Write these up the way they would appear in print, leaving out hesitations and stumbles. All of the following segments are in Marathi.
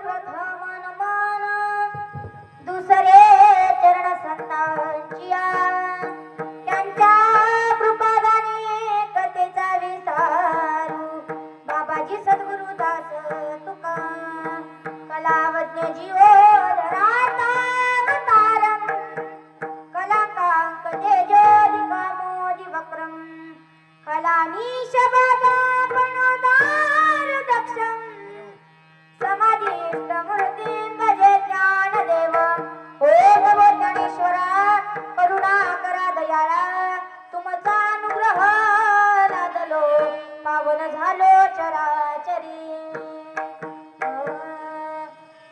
प्रथम नमन दुसरे चरण संतांची त्यांच्या कृपादाने कथेचा विस्तारू बाबाजी सद्गुरुदास तुका कलावज्ञ जीवोदराता अवतारम कलाकांक तेजोदिका मोदी वक्रम कलानीश बाबा प्रणोदार दक्षम समाधिस्थ मूर्तिं भजे ज्ञानदेव ओम नमो ज्ञानेश्वरा करुणाकरा दयाळा तुमचा अनुग्रह लादलो पावन झालो चराचरी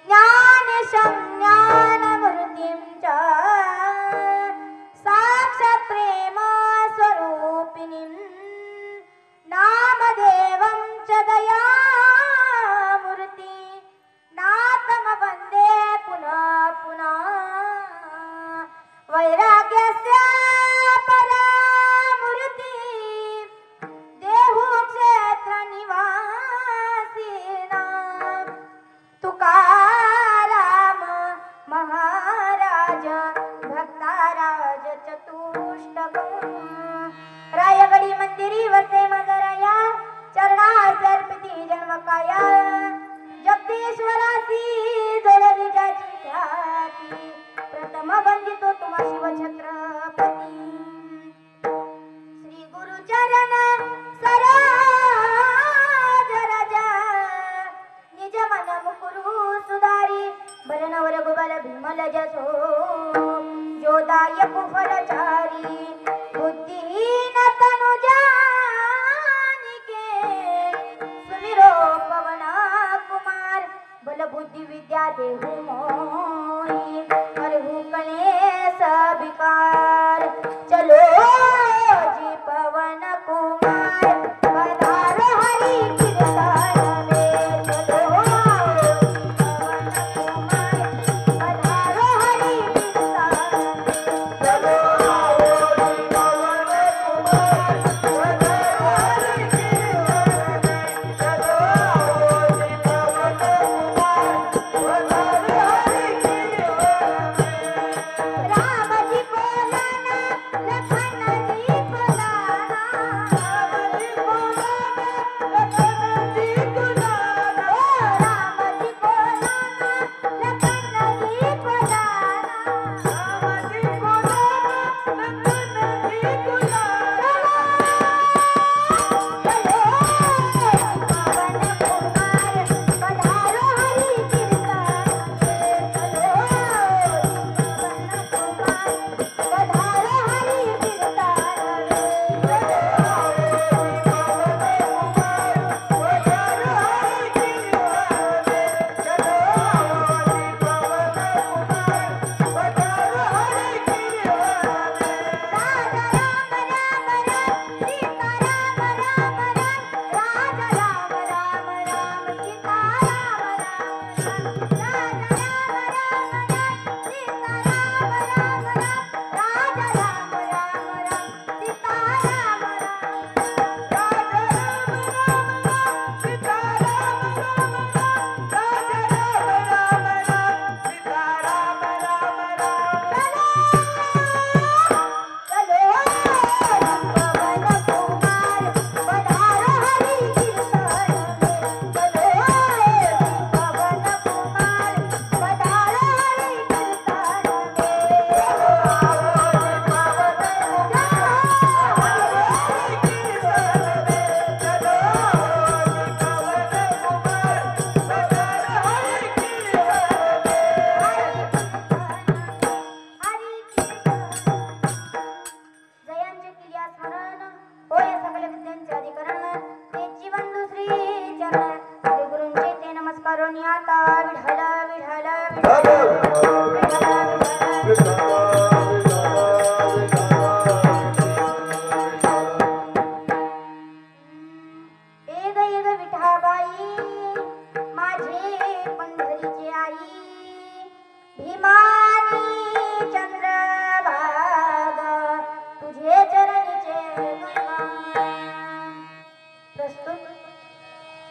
ज्ञानेशं ज्ञानमूर्तिं च साक्षात् प्रेम स्वरूपिणीं नामदेवं च दयामूर्ति नाथं वन्दे पुनः पुनः वैराग्यस्य परामूर्ति देहु क्षेत्र निवासिनां तुकाराम महाराज भक्ताराज चतुष्टक रायगडी मंदिरी वसे मजराया चरणास अर्पिती जन्मकाया जगदीश्वरासी जोडली ज्याची ख्याती प्रथम वंदितो तुम्हा शिवछत्रपती श्री गुरुचरण सरोज राजा निज मन मुकुरु सुधारी भरनवर गोबल भीमल जसो जोदायक फलचारी बुद्धिहीन तनु जानिके सुमिरो पवना कुमार बल बुद्धि विद्या देहु मोहि करहु कलेस विकार चलो जी पवन कुमार पधारो हरि कीर्तन में चलो पवन कुमार पधारो हरि कीर्तन में चलो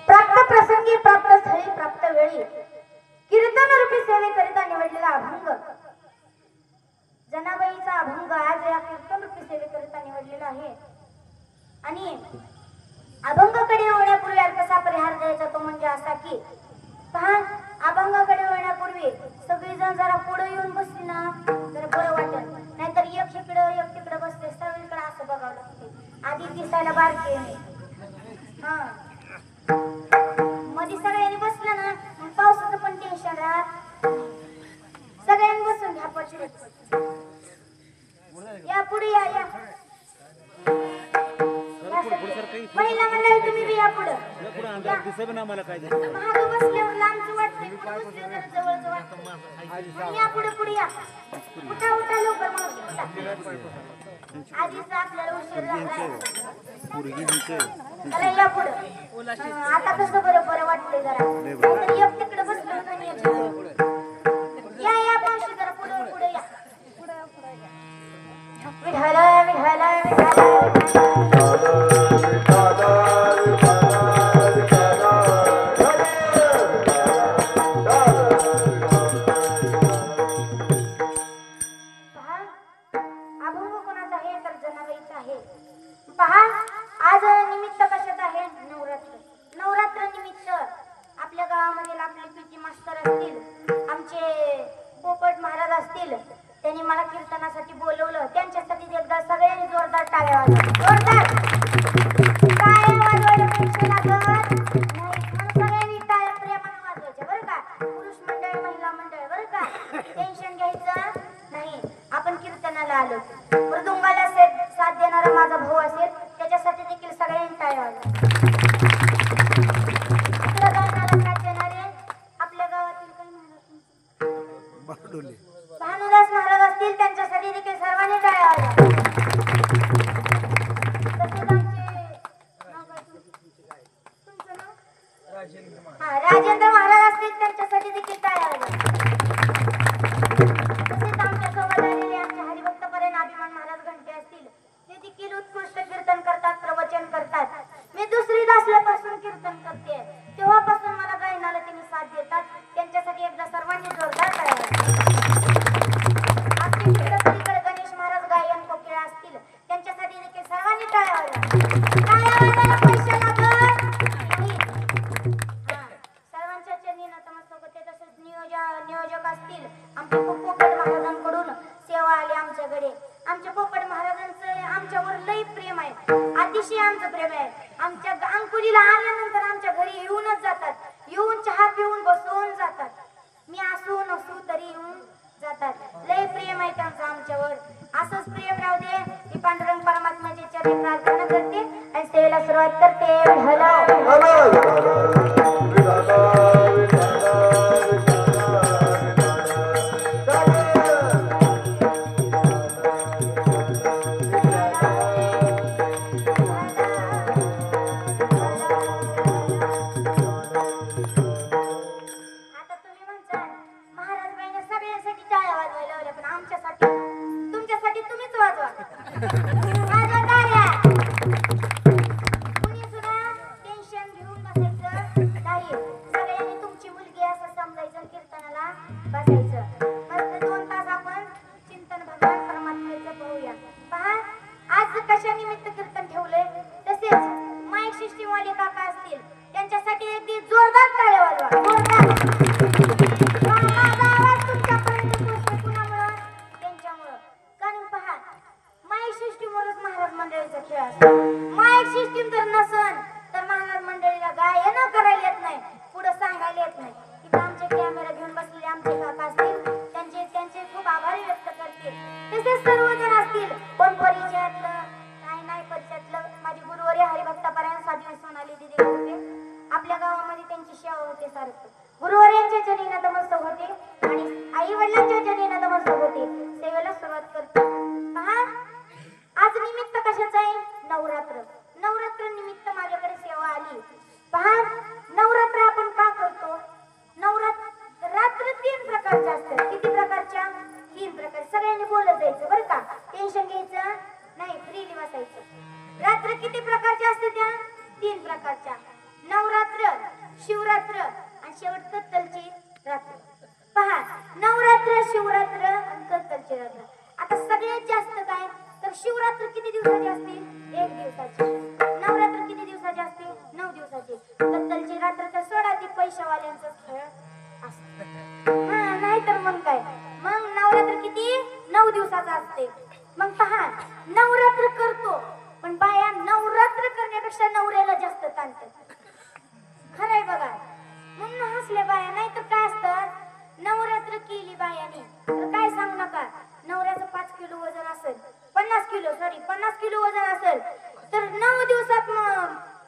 प्राप्त प्रसंगी प्राप्त स्थळी प्राप्त वेळी जनाबाईचा अभंग आज या कीर्तन रूपी सेवेकरिता निवडलेला आहे. आणि अभंगाकडे वळण्यापूर्वी अल्पसा परिहार द्यायचा तो म्हणजे असा की पहा, अभंगाकडे वळण्यापूर्वी सगळेजण जरा पुढे येऊन बसली ना जरा बरं वाटेल. नाहीतर एक तिकडं बसते सगळीकडे असं बघावं लागते. आधी दिसायला बारके हा मध्ये सगळ्यांनी बसलं ना मग पावसाचं पण टेन्शन राहत. सगळ्यांनी बसून घ्या पटकन. या पुढे या या महिला मंडळी तुम्ही बी या पुढे महाग बसल्यावर लांबच वाटतंय जवळ जवळ या पुढे या उठा लवकर मावशी आधीच आपल्याला उशीर झाला. या पुढे आता कसं बरं वाटतंय जरा एक तिकडे बसलं या मावशी जरा पुढे या विठाला विठाला पहा आज निमित्त कशात आहे नवरात्र निमित्त आपल्या गावामध्ये आपले पीटी मास्तर असतील आमचे पोपट महाराज असतील त्यांनी मला कीर्तनासाठी बोलवलं. त्यांच्यासाठी एकदा सगळ्यांनी जोरदार टाळ्या वाजवा. वाजवायला पैसे लागत नाही सगळ्यांनी टाळ्या प्रेमाने वाजवायच्या बरं का. पुरुष मंडळ महिला मंडळ बरं का. टेन्शन घ्यायचं नाही. आपण कीर्तनाला आलो. मृदुंगाला साथ देणारा माझा भाऊ असेल त्याच्यासाठी देखील सगळ्यांनी टाळ्या वाजवा. साथ देणारे आपल्या गावातील काही भानुदास महाराज असतील त्यांच्यासाठी देखील सर्वांनी टाळ्या वाजवा. राजेंद्र महाराज असतील त्यांच्यासाठी देखील टाळ्या वाजवा. तसेच आमच्या सोबत आलेले आमचे हरिभक्तपरायण अभिमान महाराज घंटे असतील ते देखील उत्कृष्ट कीर्तन करतात प्रवचन करतात. मी दुसरीत असल्यापासून कीर्तन करते तेव्हापासून मला गायनाला त्यांनी साथ देतात. त्यांच्यासाठी एकदा सर्वांनी जोरदार टाळ्या वाजवा. गणेश महाराज गायन कोकिळा असतील त्यांच्यासाठी देखील सर्वांनी टाळ्या वाजवा. पैसे लागत नाही. सर्वांच्या चरणी नतमस्तक होते. तसेच नियोजक असतील आमच्या पोपट महाराजांकडून सेवा आली आमच्याकडे. आमच्या पोपट महाराजांचं आमच्यावर लई प्रेम आहे. अतिशय आमचं प्रेम आहे. आमच्या अंकुलीला आल्यानंतर आमच्या घरी येऊनच जातात. येऊन चहा पिऊन बसून जातात. मी असू नसू तरी येऊन जातात. लय प्रेम आहे त्यांचं आमच्यावर. असंच प्रेम राहू दे. मी पांडुरंग परमात्म्याच्या चरणी प्रार्थना करते आणि सेवेला सुरुवात करते. गुरुवर्यांच्या चरणी नतमस्तक होते आणि आई वडिलांच्या चरणी नतमस्तक होते. सेवेला सुरुवात करते. पहा आज निमित्त कशाचं आहे नवरात्र निमित्त माझ्याकडे सेवा आली. पहा नवरात्र आपण का करतो. रात्र 3 प्रकारच्या असतात. किती प्रकारच्या 3 प्रकार. सगळ्यांनी बोलत जायचं बरं का. टेन्शन घ्यायचं नाही. फ्रीली बसायचं. रात्र किती प्रकारच्या असते त्या 3 प्रकारच्या. नवरात्र शिवरात्र आणि शेवटचं तलची रात्र. पहा नवरात्र शिवरात्र आणि कत्तलची रात्र. आता सगळ्यात जास्त काय तर शिवरात्र किती दिवसाची असते 1 दिवसाची. नवरात्र किती दिवसाची असते 9 दिवसाची. कत्तलची रात्र तर सोडा ती पैशावाल्यांचा खेळ असतो. नाहीतर मग काय मग नवरात्र किती 9 दिवसाचा असते. मग पहा नवरात्र करतो पण बाया नवरात्र करण्यापेक्षा नवऱ्याला जास्त ताणतात. खरंय बघा म्हणून हसले बाया. नाही तर काय असतं नवरात्र केली बायाने तर काय सांगू नका नवऱ्याचं 5 किलो वजन असेल 50 किलो वजन असेल तर 9 दिवसात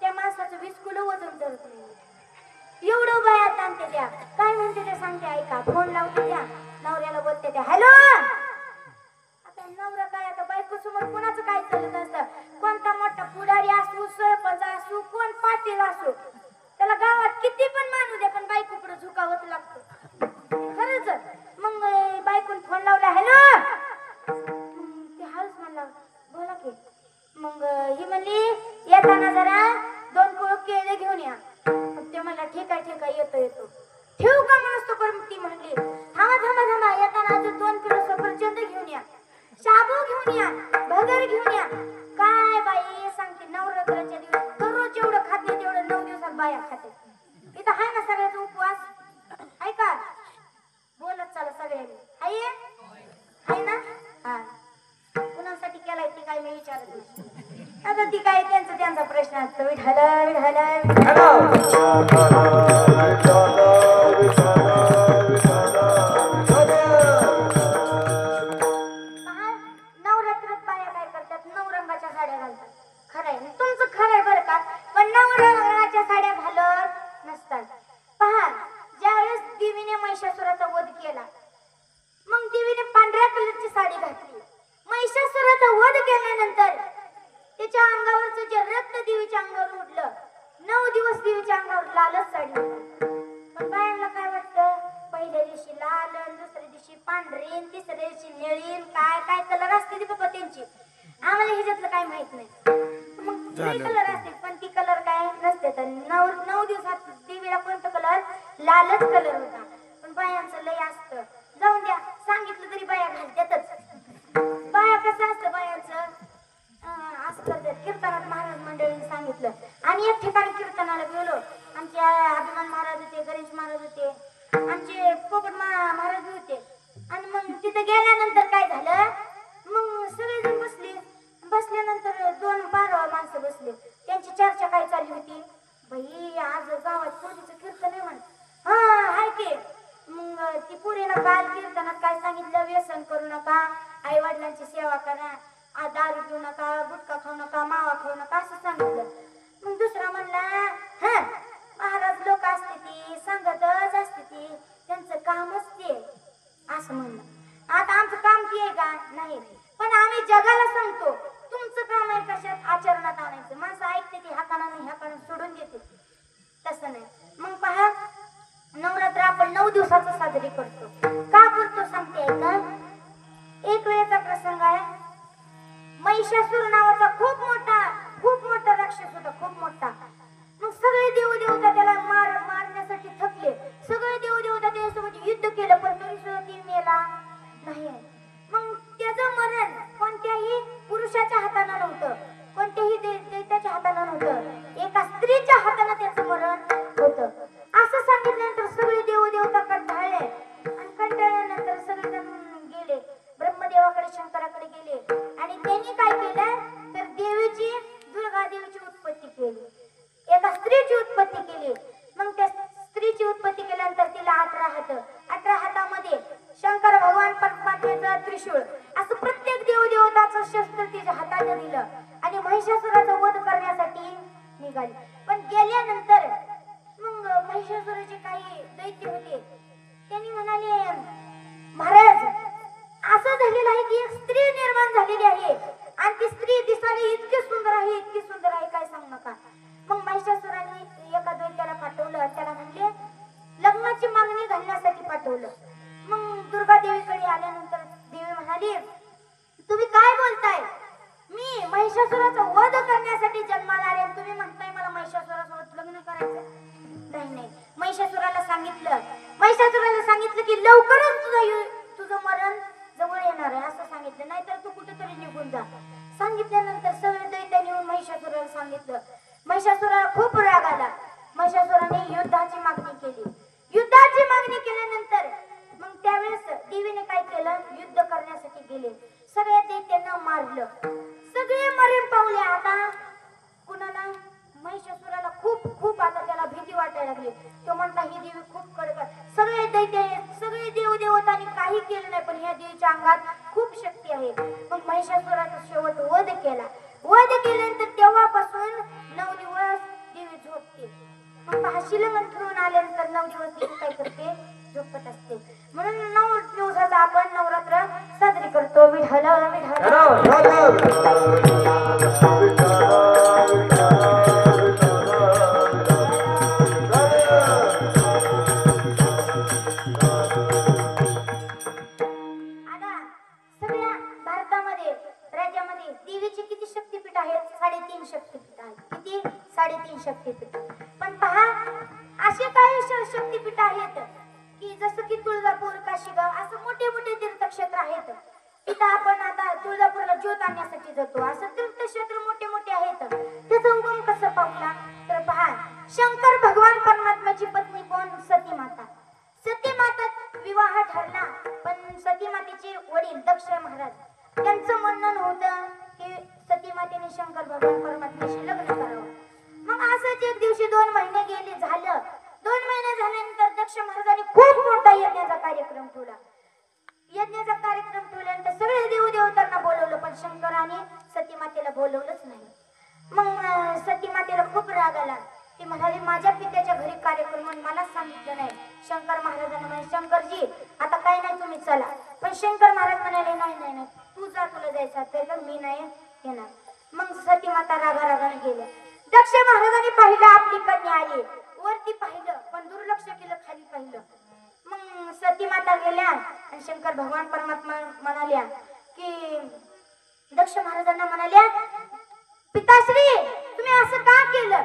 त्या माणसाचं 20 किलो वजन धरत नाही. एवढं बाया ताणते त्या. काय म्हणते ते सांगते ऐका. फोन लावते त्या नवऱ्याला बोलते त्या हॅलो. आता नवरा काय आता बायको समोर कोणाचं काय चालत असतं. कोणता मोठा पुढारी असू सरपंच असू कोण पाटील असू त्याला गावात किती पण मानू दे पण बायको पुढे झुकावंच लागतं. खरंच. मग बायकोन फोन लावला हॅलो. ते हळूच म्हणला बोला की. मग ही म्हणली येताना जरा 2 किलो केळे घेऊन या. ते म्हणला ठीक आहे येतो. ठेवू का म्हणतो पण ती म्हणली थांबा येताना अजून 2 किलो सफरचंद घेऊन या. शाबू घेऊन या. भगर घेऊन या. काय बाई सांगते नवरात्राच्या दिवस दररोज जेवढं खात नाही तेवढं 9 दिवसात बाया खाते. इथं आहे ना सगळ्याचा उपवास आहे का बोलत चाल सगळ्यांनी आहे ना. हा कुणासाठी केलाय ती काय मी विचारत नाही. आता ती काय त्यांचा प्रश्न असतो. नवरात्रात बाया काय करतात 9 रंगाच्या साड्या घालतात. खरंय तुमचं खरंय बरं का पण 9 रंगाच्या साड्या घालत नसतात. पहा ज्यावेळेस देवीने महिषासुराचा वध केला मग देवीने पांढऱ्या कलरची साडी घातली. महिषासुराचा वध केल्यानंतर त्याच्या अंगावरचं जे रक्त देवीच्या अंगावर उडलं 9 दिवस देवीच्या अंगावर लालच साडी होती. पण बायांना काय वाटतं पहिल्या दिवशी लाल दुसऱ्या दिवशी पांढरी तिसऱ्या दिवशी निळी काय कलर असते ती बाबा त्यांची. आम्हाला ह्याच्यातलं काय माहित नाही. मग कलर असते पण ती कलर काय नसते. तर 9 दिवसात देवीला कोणता कलर लालच कलर होता. पण बायांचं लय असतं जाऊन द्या सांगितलं तरी बाया घालतातच. बाया कसं असतं बायांचं असं करतात. कीर्तनात महाराज मंडळींनी सांगितलं आणि एक ठिकाणी कीर्तनाला गेलो. आमचे अभिमान महाराज होते गणेश महाराज होते आमचे पोपट महाराज होते. आणि मग तिथे गेल्यानंतर काय झालं मग सगळेजण बसल्यानंतर 2 बारवा माणसं बसले. त्यांची चर्चा काय चालली होती बाई आज गावात पोरीचं कीर्तन आहे म्हण. हाय की. मग ती पोरीनं काल कीर्तनात काय सांगितलं व्यसन करू नका आई वडिलांची सेवा करा दारू पिऊ नका गुटखा खाऊ नका मावा खाऊ नका असं सांगितलं. मग दुसरा म्हणला महाराज लोक असते ती सांगतच असते ती त्यांचं कामच ते असं म्हणलं. आता आमचं काम ते आहे का नाही पण आम्ही जगाला सांगतो तुमचं काम आहे कशात आचरणात आणायचं. माणसं ऐकते ती ह्या सोडून देते तसं नाही. मग पहा नवरात्र आपण 9 दिवसाचं साजरी करतो. का करतो सांगते का. एक वेळेचा प्रसंग आहे. महिषासुर नावाचा खूप मोठा राक्षस होता खूप मोठा. मग सगळे देवदेवता त्याला मारण्यासाठी थकले. सगळे देवदेवता त्याच्यासोबत युद्ध केलं पण तरी सुद्धा ती मेला नाही. मग त्याचं मरण कोणत्याही पुरुषाच्या हाताने नव्हतं कोणत्याही दैत्याच्या हाताने नव्हतं एका स्त्रीच्या हाताने त्याचं मरण होतं. असं सांगितल्यानंतर सगळे देवदेवता कंटाळले आणि कंटाळल्यानंतर सगळेजण गेले ब्रह्मदेवाकडे शंकराकडे गेले. आणि त्यांनी काय केलं तर दुर्गा देवीची उत्पत्ती केली. एका स्त्रीची उत्पत्ती केली. मग त्या स्त्रीची उत्पत्ती केल्यानंतर तिला 18 हातामध्ये शंकर भगवान परमात्म्याचं त्रिशूळ असं प्रत्येक देवदेवताचं शस्त्र तिच्या हाताने दिलं आणि महिषासुराचा वध करण्यासाठी निघाली. पण गेल्यानंतर मग महिषासुराचे काही दैत्य होते त्यांनी म्हणाले महाराज असं झालेलं आहे की एक स्त्री निर्माण झालेली आहे आणि ती स्त्री दिसायला इतकी सुंदर आहे काय सांगू नका. मग महिषासुराने एका दैत्याला पाठवलं त्याला म्हणले लग्नाची मागणी घालण्यासाठी पाठवलं. मग दुर्गा देवीकडे आल्यानंतर देवी म्हणाली तुम्ही काय बोलताय मी महिषासुराचा वध करण्यासाठी जन्माला आले तुम्ही म्हणताय मला महिषासुरासोबत लग्न करायचं. नाही महिषासुराला सांगितलं सांगितलं की लवकरच तुझं मरण जवळ येणार आहे असं सांगितलं, नाहीतर तू कुठेतरी निघून जा. सांगितल्यानंतर सगळे दैत्याने येऊन महिषासुराला सांगितलं. महिषासुराला खूप राग आला. महिषासुराने युद्धाची मागणी केली. युद्धाची मागणी केल्यानंतर मग त्यावेळेस देवीने काय केलं, युद्ध करण्यासाठी गेले. सगळ्या दैत्यांना मारलं. सगळे मरण पावले. आता कुणाला, महिषासुराला खूप खूप आता त्याला भीती वाटायला लागली. तो म्हणता ही देवी खूप कडक आहे. सगळे दैत्य, सगळे देव देवतांनी काही केलं नाही, पण ह्या देवीच्या अंगात खूप शक्ती आहे. मग महिषासुराचा शेवट वध केला. वध केल्यानंतर तेव्हापासून 9 दिवस देवी झोपते. मग पहा, शिलंगण फिरून आल्यानंतर 9 दिवस देवी काय करते, झोपत असते. म्हणून 9 दिवसाचा आपण नवरात्र साजरी करतो. विठ्ठल देवीची किती शक्तीपीठ आहेत? 3.5 शक्तीपीठ आहेत. किती? 3.5 शक्तीपीठ. पण पहा, असे काही शक्तीपीठ आहेत की जसं की तुळजापूर, काशीगाव असं मोठे मोठे तीर्थक्षेत्र आहेत. तिथं आपण आता तुळजापूरला ज्योत आणण्यासाठी जातो. असं तीर्थक्षेत्र मोठे मोठे आहेत. त्याचा उगम कसं पाहूया तर पहा, शंकर भगवान परमात्म्याची पत्नी कोण? सती माता. सती माता विवाह ठरला, पण सती मातेचे वडील दक्ष महाराज त्यांचं म्हणणं होतं की सती मातेने शंकर भगवान परमात्म्याशी लग्न करावं. मग असंच एक दिवशी 2 महिने गेले. झालं 2 महिने झाल्यानंतर दक्ष महाराजांनी खूप मोठा यज्ञाचा कार्यक्रम ठेवला. यज्ञाचा कार्यक्रम ठेवल्यानंतर सगळे देवदेवतांना बोलवलं, पण शंकर आणि सती मातेला बोलवलंच नाही. मग सती मातेला खूप राग आला. ती म्हणाली, माझ्या पित्याच्या घरी कार्यक्रम मला सांगितलं नाही. शंकर महाराजांना म्हणे, शंकरजी आता काय नाही, तुम्ही चला. पण शंकर महाराज म्हणाले, नाही नाही नाही, तू जा, तुला जायचं तर मी नाही येणार. मग सती माता रागारागाने गेल्या. दक्ष महाराजांनी पाहिलं आपली कन्या आली. वरती पाहिलं पण दुर्लक्ष केलं, खाली पाहिलं. मग सती माता गेल्या आणि शंकर भगवान परमात्मा म्हणाल्या की दक्ष महाराजांना म्हणाल्या, पिताश्री तुम्ही असं का केलं?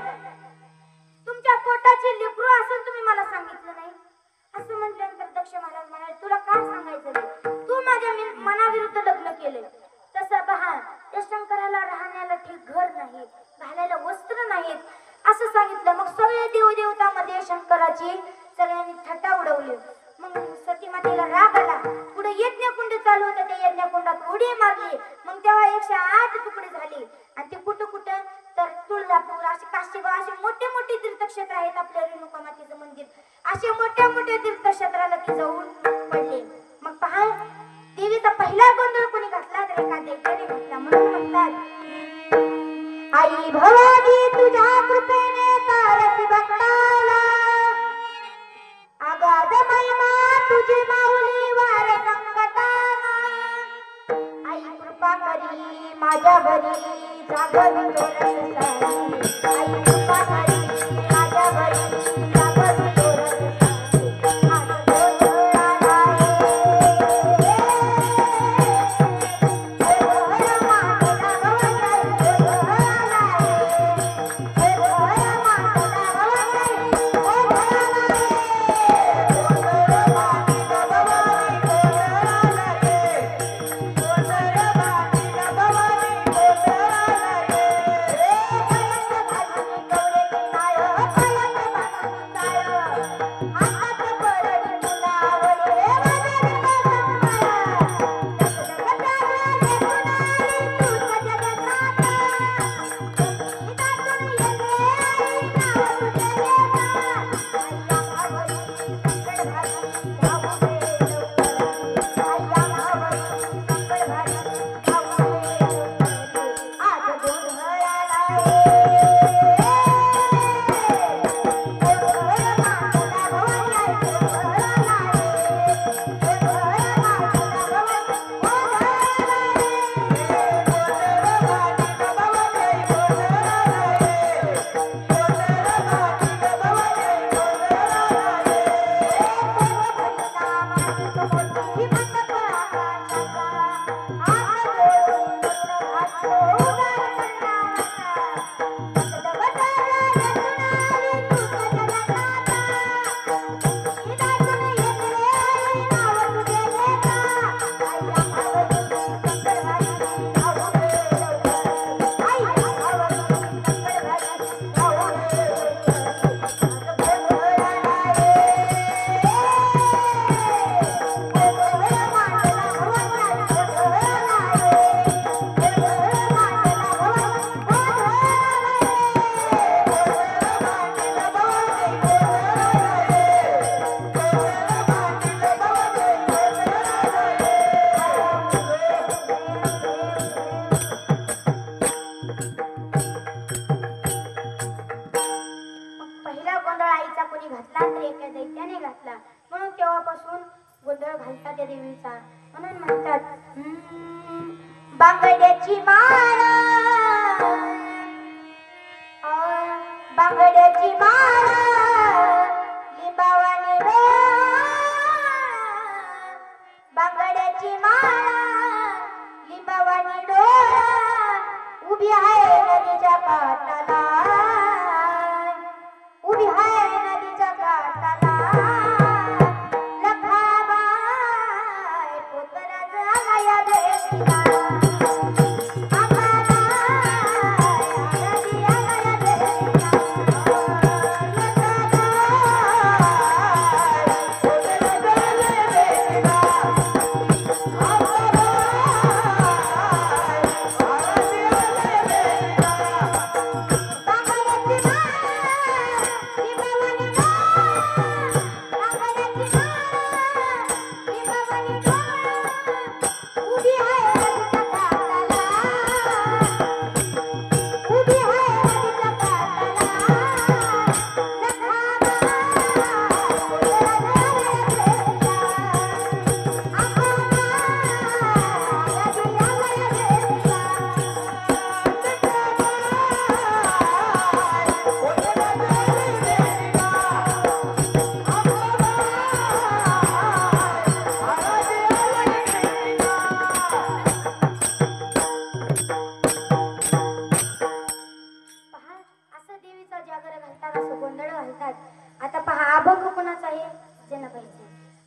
तुमच्या पोटाचे लेकरू असं तुम्ही मला सांगितलं नाही. असं म्हटल्यानंतर दक्ष महाराज म्हणाले, तुला काय सांगायचं रे? तू माझ्या मनाविरुद्ध लग्न केले. तसं पहा, त्या शंकराला राहण्याला ठीक घर नाही, घालायला वस्त्र नाहीत असं सांगितलं. मग सगळे देवदेवतामध्ये शंकराची सगळ्यांनी थट्टा उडवली. मग सती मातेला राग आला. पुढे यज्ञकुंड चालू होतं, त्या यज्ञकुंडात उडी मारली. मग तेव्हा 108 तुकडे झाले. आणि ते कुठं कुठं तर तुळजापूर, असे काशीगाव, असे मोठे मोठे तीर्थक्षेत्र आहेत. आपल्या रेणुका मातेचं मंदिर, असे मोठ्या मोठ्या तीर्थक्षेत्राला ती जाऊन पडले. मग पहा, देवीचा पहिला गोंधळ कोणी घातला तर एका दैत्याने घातला. म्हणून म्हणतात, आई भवानी तुझ्या कृपेने तारसी भक्ताला, अगाध महिमा तुझी माऊली वार संकटाला. आई कृपा करी माझ्या घरी जागवी तोरण सारी. आई कृपा करी माझ्या घरी जागवी तोरण सारी. आज गोंधळ आला म्हणून तेव्हापासून गोंधळ घालतात त्या देवीचा. म्हणून म्हणतात बांगड्याची माळ, बांगड्याची माळ लिंबावानी डोळा, बांगड्याची माळ लिंबावानी डोळा, उभी आहे नदीच्या काठाला, उभी आहे नदीच्या काठाला, लखाबाई पोतराज आला या भेटीला,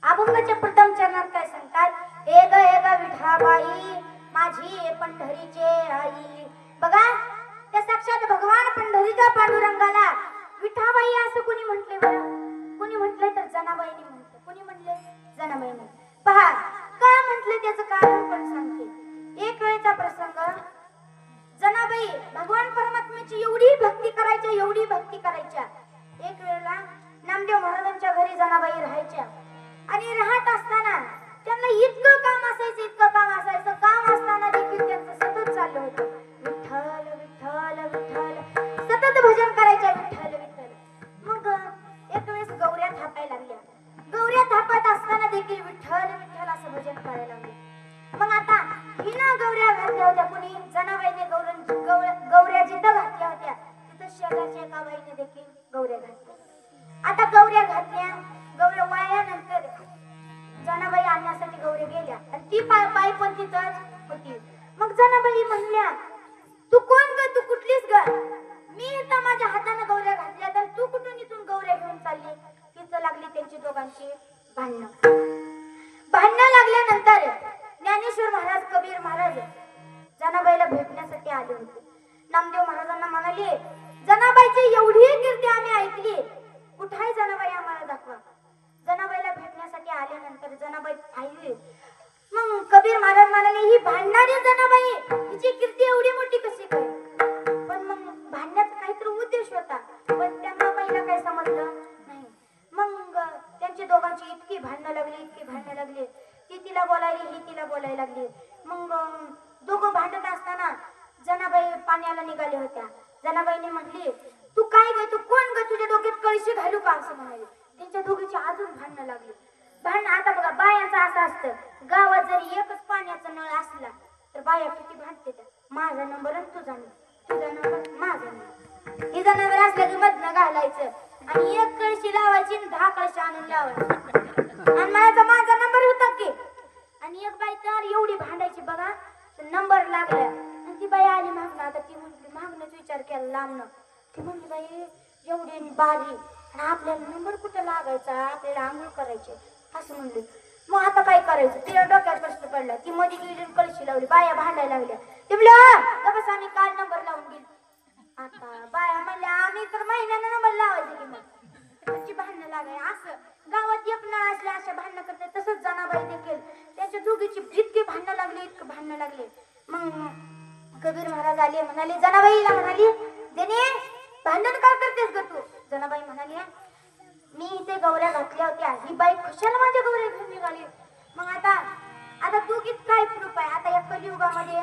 अभंगाच्या प्रथम चरणात काय सांगतात, ए ग विठाबाई माझी पंढरीचे आई. बघा त्या साक्षात भगवान पंढरीच्या पांडुरंगाला विठाबाई असं कोणी म्हटले बरं? कोणी म्हटले तर जनाबाईने म्हटले. कोणी म्हटले? जनाबाईने. पहा का म्हटले त्याचं कारण पण सांगते. एक वेळचा प्रसंग, जनाबाई भगवान परमात्म्याची एवढी भक्ती करायच्या, एवढी भक्ती करायच्या. एक वेळेला नामदेव महाराजांच्या घरी जनाबाई राहायच्या आणि राहत असताना त्यांना इतकं काम असायचं, इतकं काम असायचं, काम असताना देखील त्यांचं सतत चाललं होतं विठ्ठल विठ्ठल विठ्ठल, सतत भजन करायच्या विठ्ठल विठ्ठल. मग एक वेळेस गौऱ्या थापायला लागल्या. गौऱ्या थापत असताना देखील विठ्ठल विठ्ठल असं भजन करायला लागले. मग आता हिनं गौऱ्या घातल्या होत्या, कुणी? जनाबाईने गौऱ्या जिथं घातल्या होत्या तिथं शेजारच्या एका बाईने देखील गौऱ्या घातल्या. आता गौऱ्या घातल्या, गौऱ्या वाळल्यानंतर जनाबाई आणण्यासाठी गौऱ्या गेल्या आणि ती बाई पण तिथंच होती. मग जनाबाई म्हणल्या, तू कोण ग? तू कुठलीच ग? मी इथं माझ्या हाताने गौऱ्या घातल्या तर तू कुठून इथून गौऱ्या घेऊन चालली? तिथं लागली त्यांची दोघांची भांडणं. भांडणं लागल्यानंतर ज्ञानेश्वर महाराज, कबीर महाराज जनाबाईला भेटण्यासाठी आले होते. नामदेव महाराजांना म्हणाले, जनाबाईची एवढी कीर्ती आम्ही ऐकली, कुठाय जनाबाई आम्हाला दाखवा. जनाबाईला भेटण्यासाठी आल्यानंतर जनाबाई पाहिली. मग कबीर महाराज म्हणाले, ही भांडणारी जनाबाई, हिची कीर्ती एवढी मोठी कशी काय? पण मग भांडण्याचा काहीतरी उद्देश होता, पण त्यांना पहिला काही समजलं नाही. मग त्यांची दोघांची इतकी भांडणं लागली, इतकी भांडणं लागली, ती तिला बोलायली, ही तिला बोलायला लागली. मग दोघं भांडत असताना जनाबाई पाण्याला निघाल्या होत्या. जनाबाईने म्हटली, तू काय ग? तू कोण ग? तुझ्या डोक्यात कळशी घालू का? असं म्हणाले. त्यांच्या दोघीची अजून भांडणं लागली. भांडण आता बघा, बायांचं असं असतं, गावात जरी एकच पाण्याचा नळ असला तर बाया किती भांडते त्या. माझा नंबर आणि तुझा नंबर, तुझा नंबर माझा नंबर. ही जनावर असलं की मधनं घालायचं आणि एक कळशी लावायची आणि 10 कळशी आणून लावायची. आणि माझा नंबर होता की. आणि एक बाई तर एवढी भांडायची बघा, नंबर लागला आणि ती बाई आली मागणं. आता ती म्हटली, मागणंच विचार केला लांबणं. ती म्हणली, बाई एवढी बारी आणि आपल्याला नंबर कुठं लागायचा, आपल्याला आंघोळ करायचे असं म्हणले. मग आता काय करायचं? तिला डोक्यात प्रश्न पडला. ती मध्ये गेली, कळशी लावली, बाया भांडायला लागल्या. ती म्हणली, आम्ही काल नंबर लावून गेली. आता बाया म्हणल्या, आम्ही तर महिन्यानं नंबर लावायचे की. मग त्यांची भांडणं लागाय. असं गावात एक नळ असल्या अशा भांडणं करतात. तसंच जनाबाई देखील त्यांच्या दोघीची इतकी भांडणं लागली, इतकं भांडणं लागले. मग कबीर महाराज आले, म्हणाले, जनाबाईला म्हणाली, देणे भांडण का करतेस ग तू? जनाबाई म्हणाली, मी इथे गौऱ्या घातल्या होत्या, ही बाई कशाला माझ्या गौऱ्या घेऊन निघाली? मग आता दोघीत काय प्रूफ आहे? आता या कलियुगामध्ये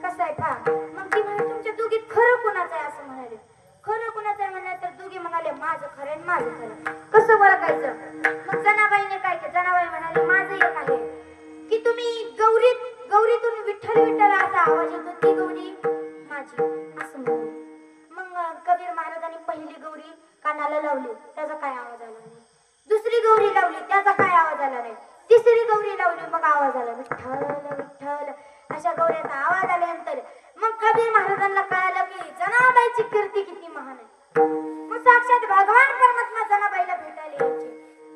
कसं आहे पहा. मग ती म्हणे, तुमच्या दोघीत खरं कोणाचं आहे? असं म्हणाले. खरं कुणाचं आहे म्हणलं तर दोघी म्हणाले माझं खरं आणि माझं खरं. कसं ओळखायचं? मग जनाबाईने काय केलं? जनाबाई म्हणाले माझं एक आहे की तुम्ही गौरीतून विठ्ठल विठ्ठल असा आवाज येतो ती गौरी माझी असं म्हणाले. मग कबीर महाराजांनी पहिली गौरी कानाला लावली, त्याचा काय आवाज आला नाही. दुसरी गौरी लावली, त्याचा काय आवाज आला नाही. तिसरी गौरी लावली, मग आवाज आला विठ्ठल विठ्ठल. अशा गौऱ्याचा आवाज आल्यानंतर मग कबीर महाराजांना कळालं की जनाबाईची कीर्ती किती महान आहे. मग साक्षात भगवान परमात्मा जनाबाईला भेटायला यायचे.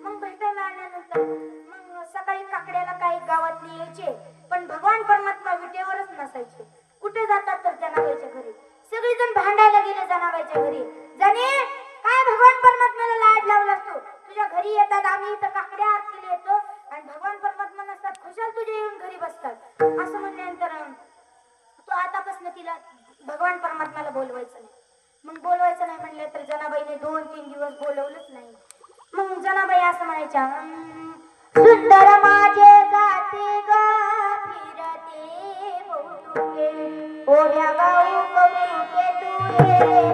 मग भेटायला आल्यानंतर मग सकाळी काकड्याला काही गावातली यायचे, पण भगवान परमात्मा विटेवरच नसायचे. कुठे जातात तर जनाबाईच्या घरी. सगळेजण भांडायला गेले जनाबाईच्या घरी. जने काय भगवान परमात्म्याला लाड लावला असतो, तुझ्या घरी येतात, आम्ही इथं काकड्या आरतीला येतो आणि भगवान परमात्मा नसतात, खुशाल तुझ्या येऊन घरी बसतात. असं म्हणल्यानंतर तो आतापासून तिला भगवान परमात्म्याला बोलवायचं नाही. मग बोलवायचं नाही म्हणलं तर जनाबाईने 2-3 दिवस बोलवलंच नाही. मग जनाबाई असं म्हणायच्या सुंदर माझे जाते गा फिरते कौतुके ओढ्या गाऊ कौतुके तू रे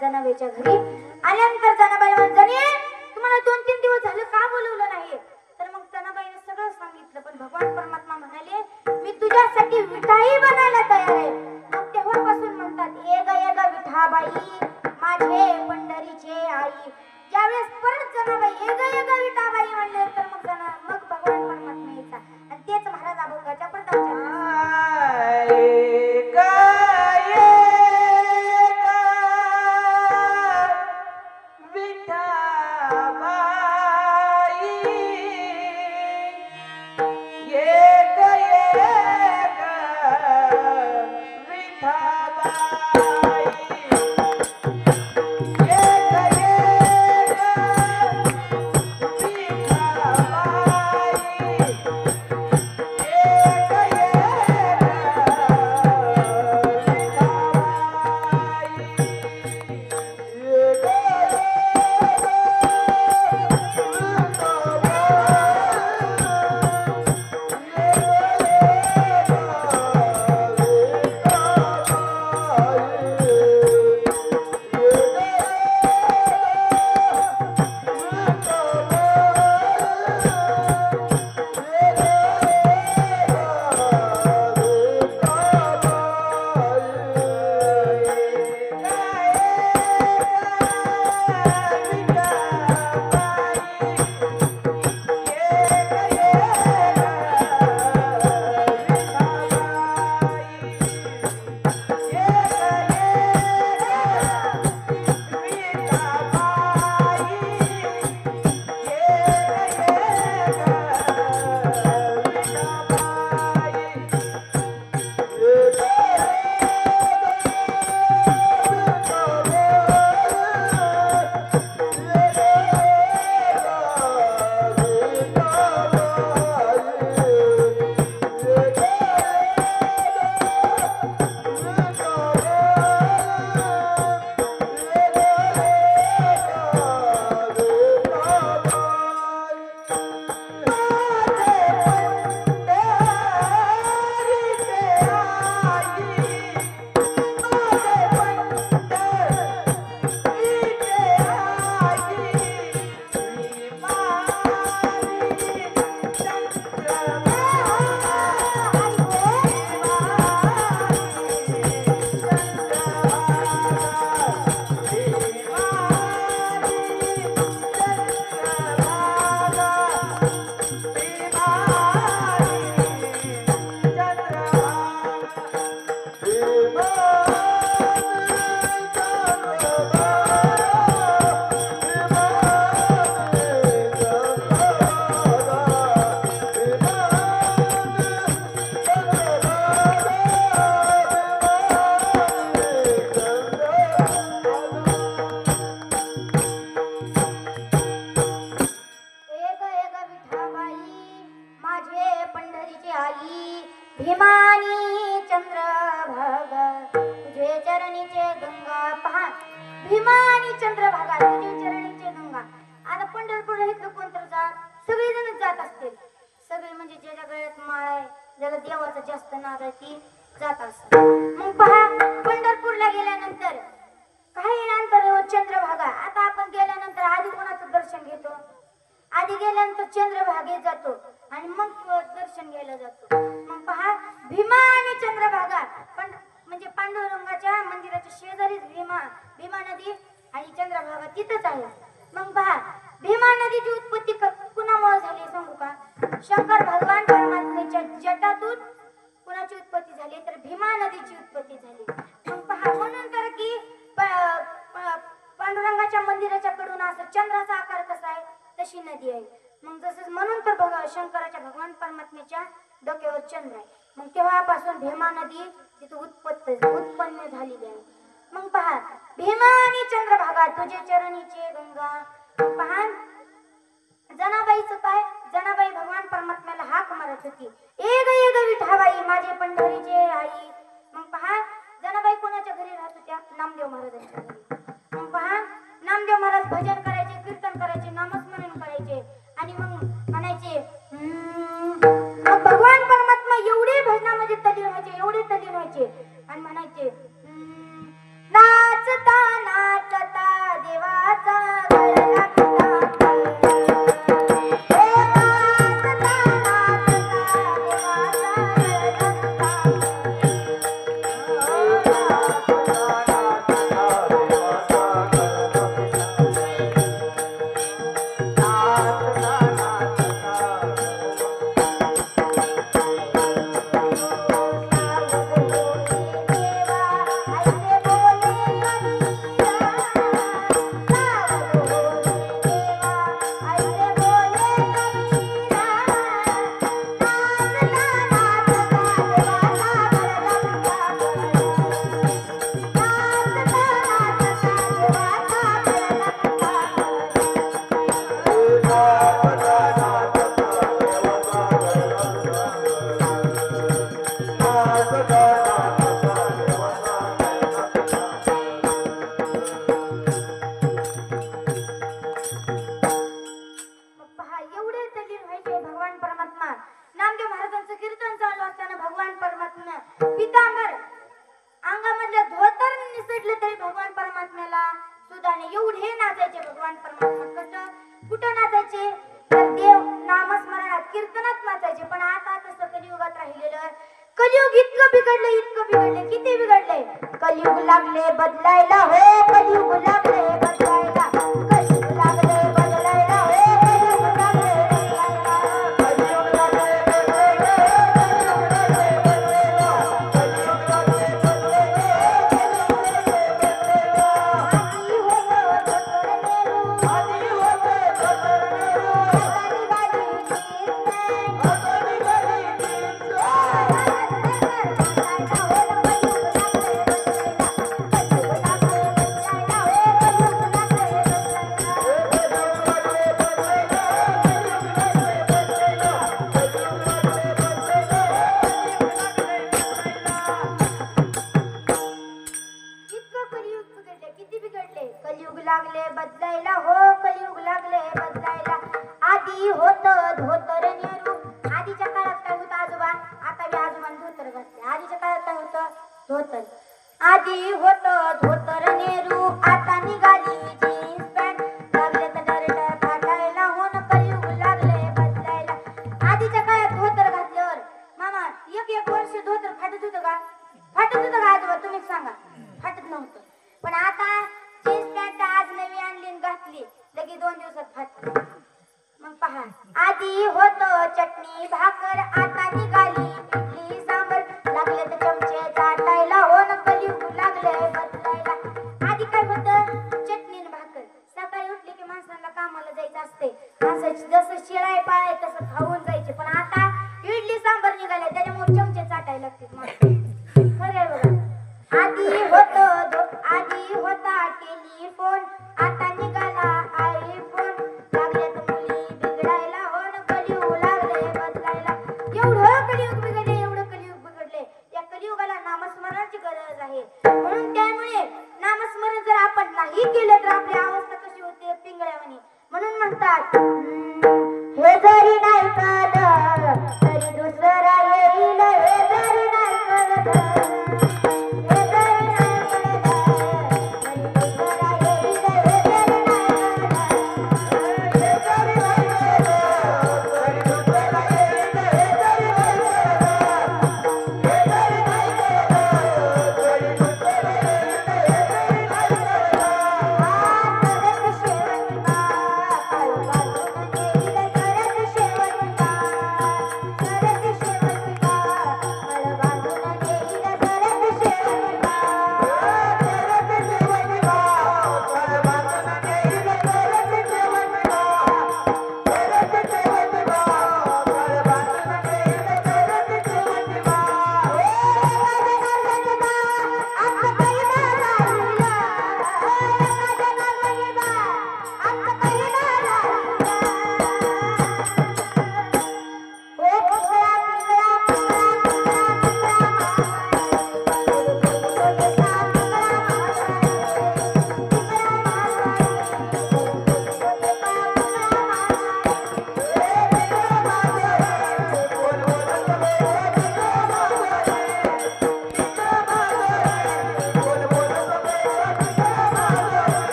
जनाबाईच्या घरी आल्यानंतर जनाबाईला म्हणाले तुम्हाला 2-3 दिवस झाले का बोलवलं नाही? तर मग जनाबाईने सगळं सांगितलं. पण भगवान परमात्मा म्हणाले मी तुझ्यासाठी विठाई बनायला तयार आहे. मग तेव्हापासून म्हणतात ये ग विठाबाई माझे पंढरीचे आई. ज्यावेळेस परत जनाबाई ये ग विठाबाई म्हणले तर मग भगवान परमात्मा यायचा. आणि तेच महाराज अभंगाच्या पदाच्या ये ग भीमा आणि चंद्रभागा तुझे चरणीचे गंगा. आता पंढरपूर इथलं कोण तर जात, सगळेजण जात असतील. सगळे म्हणजे ज्याच्या गळ्यात माळ आहे, ज्याला देवाचा जास्त नाद आहे ती जात असत. मग पहा पंढरपूरला गेल्यानंतर काही अंतर चंद्रभागा. आता आपण गेल्यानंतर आधी कोणाचं दर्शन घेतो? आधी गेल्यानंतर चंद्रभागेत जातो आणि मग दर्शन घ्यायला जातो. मग पहा भीमा आणि चंद्रभागा पण म्हणजे पांडुरंगाच्या मंदिराच्या शेजारीच भीमा नदी आणि चंद्रभागा तिथंच आहे. मग पहा भीमा नदीची उत्पत्ती कुणामुळे झाली सांगू का? शंकर भगवान परमात्म्याच्या जटातून कुणाची उत्पत्ती झाली? तर भीमा नदीची उत्पत्ती झाली. मग पहा म्हणून तर की पांडुरंगाच्या मंदिराच्या कडून असं चंद्राचा आकार कसा आहे तशी नदी आहे. मग जसं म्हणून तर शंकराच्या भगवान परमात्म्याच्या डोक्यावर चंद्र आहे. मग तेव्हापासून भीमा नदी तिथे उत्पन्न झालेली आहे. मग पहा भीमा आणि चंद्रभागा तुझे चरणीचे गंगा. पहा जनाबाईचं काय? जनाबाई भगवान परमात्म्याला हाक मारत होती, ए ग विठाबाई माझे पंढरीचे आई. मग पहा जनाबाई कोणाच्या घरी राहत होत्या? नामदेव महाराजांच्या घरी. मग पहा नामदेव महाराज भजन करायचे, कीर्तन करायचे, नामस्मरण करायचे आणि मग म्हणायचे. मग भगवान परमात्मा एवढे भजनामध्ये तल्लीन व्हायचे, एवढे तल्लीन व्हायचे आणि म्हणायचे नाचता नाचता देवाचा गळ लागता. कलियुग लागले बदलायला हो, कलियुग लागले बदलायला, कलियुग लागले बदलायला हो, कलियुग लागले बदलायला, कलियुग लागले बदलायला, कलियुग लागले बदलायला, आधी होतो धोतरनेरू, आधी होतो धोतरनेरू, आधी गाडी कलियुग लागले बदलायला हो, कलियुग लागले बदलायला, आधी होतं धोतर नेहरू. आधीच्या काळात काय होतं आजोबा? आता बी आजोबांनी धोतर घातले. आधीच्या काळात काय होतं? धोतर. आधी होतं धोतर नेहरू, आता निघाली जीन्स पॅन्ट, लागले तर डरट फाटायला हो न, कलियुग लागले बदलायला. आधीच्या काळात धोतर घातल्यावर मामा एक वर्ष धोतर फाटत होतं का? फाटत होतं का आजोबा? तुम्हीच सांगा. फाटत नव्हतं. पण आता जीन्स पॅन्ट आज नवी आणली घातली लगे 2 दिवसात फाटली. मग पहा आधी होतं चटणी भाकर, आता निघाली इडली सांबर, लागले तर चमचे चाटायला हो न, कलियुग लागले बदलायला. आधी काय होतं? चटणी भाकर. सकाळी उठली की माणसांना कामाला जायचं असते, असं जसं शिळाय पाळाय तसं खाऊन जायचे. पण आता इडली सांबर निघाले त्याच्यामुळे चमचे चाटायला लागते माणसं. खरं आहे बघा. आधी होता टेलिफोन, आता निघाला आयफोन, लागले तर मुली बिघडायला हो न, कलियुग लागले बदलायला. एवढं कलियुग बिघडले, एवढं कलियुग बिघडले. या कलियुगाला नामस्मरणाची गरज आहे.